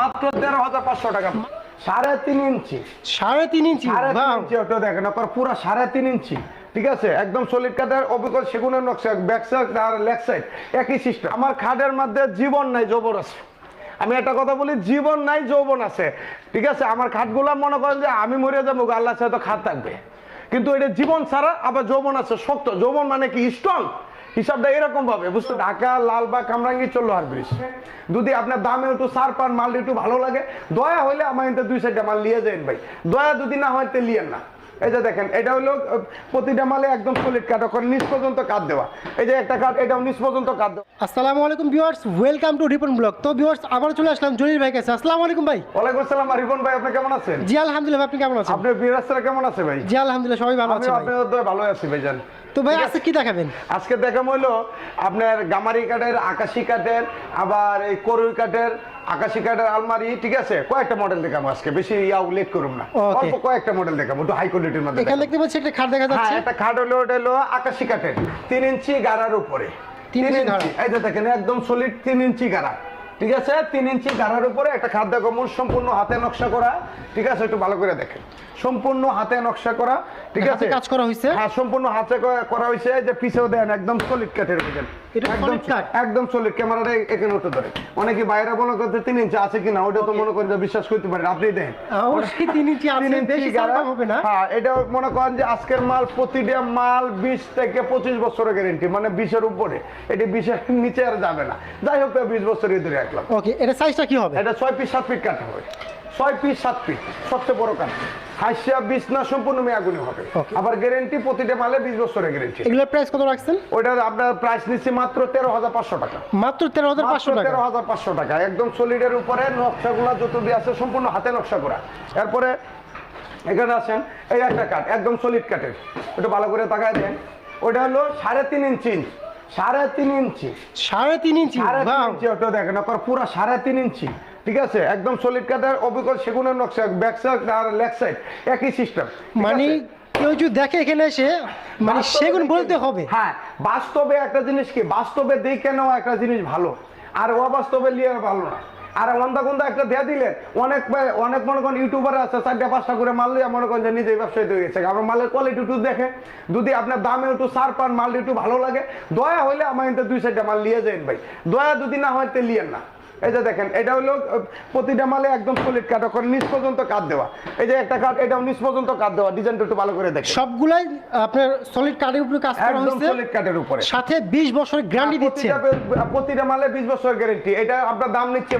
মাত্র 13,500 টাকা। 3.5 ইঞ্চি, 3.5 ইঞ্চি, 3.5 ইঞ্চি ওটা দেখেন, পুরো 3.5 ইঞ্চি, ঠিক আছে, একদম সলিড কাঠের অবিকল সেগুনের নকশা, ব্যাক সাইড আর লেগ সাইড একই সিস্টেম। আমার খাটের মধ্যে জীবন নাই, যৌবন আছে। আমি একটা কথা বলি, জীবন নাই যৌবন আছে, ঠিক আছে। আমার খাটগুলা মনে করেন যে আমি মরে যাবো, আল্লাহ চাই তো খাট থাকবে, কিন্তু এটা জীবন ছাড়া আবার যৌবন আছে, শক্ত যৌবন মানে কি স্ট্রং, হিসাবটা এরকম ভাবে বুঝতে। ঢাকা, লালবাগ, কামরাঙ্গি, চল্লোহার ব্রিজ, যদি আপনার দামে একটু সার পান, মাল একটু ভালো লাগে, দয়া হইলে আমার এতে 2-4টা মাল নিয়ে যান ভাই, দয়া যদি না হয় তে লিয়েন না। এই যে দেখেন, এটা হলো প্রতিটা মালে একদম সলিড কাঠ, ওখানে নিচ পর্যন্ত কাঠ দেওয়া। এই যে একটা কাঠ, এটাও নিচ পর্যন্ত কাঠ দেওয়া। আসসালামু আলাইকুম viewers, welcome to Ripon blog. তো ভিউয়ার্স, আবার চলে আসলাম জলিল ভাই কাছে। আসসালামু আলাইকুম ভাই। ওয়ালাইকুম আসসালাম রিপন ভাই, আপনি কেমন আছেন? জি আলহামদুলিল্লাহ, আপনি কেমন আছেন? আপনার বিরাসরা কেমন আছে ভাই? জি আলহামদুলিল্লাহ, সবাই ভালো আছে ভাই। আপনাদের তো ভালো আছি ভাইজান। তো ভাই আজকে কি দেখাবেন? আজকে দেখাম হলো আপনার গামারি কাঠের, আকাশি কাঠের, আবার এই করুই কাঠের, আকাশি কাঠের আলমারি, ঠিক আছে, কয়েকটা মডেল দেখাবো আজকে, বেশি লেট করুম না, অল্প কয়েকটা মডেল দেখাবো, একটু হাই কোয়ালিটির মধ্যে। এখানে দেখতে পাচ্ছি একটা খাট দেখা যাচ্ছে। হ্যাঁ, একটা খাট হলো, ওটা হলো আকাশি কাঠের, 3 ইঞ্চি গাড়ার উপরে, 3 ইঞ্চি গাড়া। এই যে দেখেন, একদম সলিড 3 ইঞ্চি গাড়া, ঠিক আছে, 3 ইঞ্চি গাড়ার উপরে একটা খাট দেখো, সম্পূর্ণ হাতে নকশা করা, ঠিক আছে, একটু ভালো করে দেখেন, সম্পূর্ণ হাতে নকশা করা, ঠিক আছে, কাজ করা হয়েছে। হ্যাঁ, সম্পূর্ণ হাতে করা হয়েছে। যে পিছেও দেন একদম সলিড কাঠের, বুঝেন, একদম সলিড। ক্যামেরাটা এখানে উঠে ধরে, অনেকে বাইরে মনে করতে 3 ইঞ্চি আছে কিনা, ওটা তো মনে করেন যে বিশ্বাস করতে পারেন, আপনি দেন অবশ্যই 3 ইঞ্চি আছে, বেশি চাপা হবে না। হ্যাঁ, এটা মনে করেন যে আজকের মাল, প্রতিটা মাল 20 থেকে 25 বছরের গ্যারান্টি, মানে 20-এর উপরে, এটি 20-এর নিচে আর যাবে না, যাই হোক 20 বছরই ধরে রাখলাম। ওকে, এটা সাইজটা কি হবে? এটা 6 ফিট 7 ফিট কাটা হবে, 6 ফিট 7 ফিট, সবচেয়ে বড় কাঠ। হাইসা 20 না, সম্পূর্ণ মেয়াগুনি হবে, আবার গ্যারান্টি প্রতিটা মালে 20 বছরের গ্যারান্টি। এগুলোর প্রাইস কত রাখছেন? ওটা আপনার প্রাইস নিচ্ছি মাত্র 13,500 টাকা। মাত্র 13,500 টাকা। 13,500 টাকা, একদম সলিডের উপরে, নকশাগুলো যত দিয়ে আছে সম্পূর্ণ হাতে নকশা করা। এরপরে এখানে আছেন, এই একটা কাঠ, একদম সলিড কাঠের, একটু ভালো করে তাকায় দেন, ওটা হলো 3.5 ইঞ্চি, 3.5 ইঞ্চি, 3.5 ইঞ্চি, 3.5 ইঞ্চি, ওটা দেখেন, পুরো 3.5 ইঞ্চি, ঠিক আছে, একদম সলিড কাঠের অবিকল সেগুনের নকশা, ব্যাক সাইড আর লেগ সাইড একই সিস্টেম। মানে কেউ যদি দেখে এখানে এসে, মানে সেগুন বলতে হবে। হ্যাঁ, বাস্তবে একটা জিনিস কি, বাস্তবে দেখে নেওয়া একটা জিনিস ভালো, আর অবাস্তবে নিয়ে ভালো না। আর অন্ধা একটা দেয়া দিলেন, অনেক মনে করেন ইউটিউবার আছে, 4-5টা করে মাল দিয়ে মনে করেন যে নিজে ব্যবসায়ী হয়ে গেছে। আমার মালের কোয়ালিটি একটু দেখে, যদি আপনার দামে একটু সার পান, মাল একটু ভালো লাগে, দয়া হইলে আমার এতে 2-4টা মাল নিয়ে যান ভাই, দয়া যদি না হয় তে লিয়েন না। এই যে দেখেন, এটা হলো প্রতিটা মালে একদম সলিড কাঠ, ওখানে নিচ পর্যন্ত কাঠ দেওয়া। এই যে একটা কাঠ, এটাও নিচ পর্যন্ত কাঠ দেওয়া, ডিজাইনটা একটু ভালো করে দেখেন। সবগুলাই আপনার সলিড কাঠের উপরে কাজ করা একদম হয়েছে, সলিড কাঠের উপরে, সাথে 20 বছরের গ্যারান্টি দিচ্ছে। প্রতিটা মালে 20 বছরের গ্যারান্টি। এটা আপনার দাম নিচ্ছে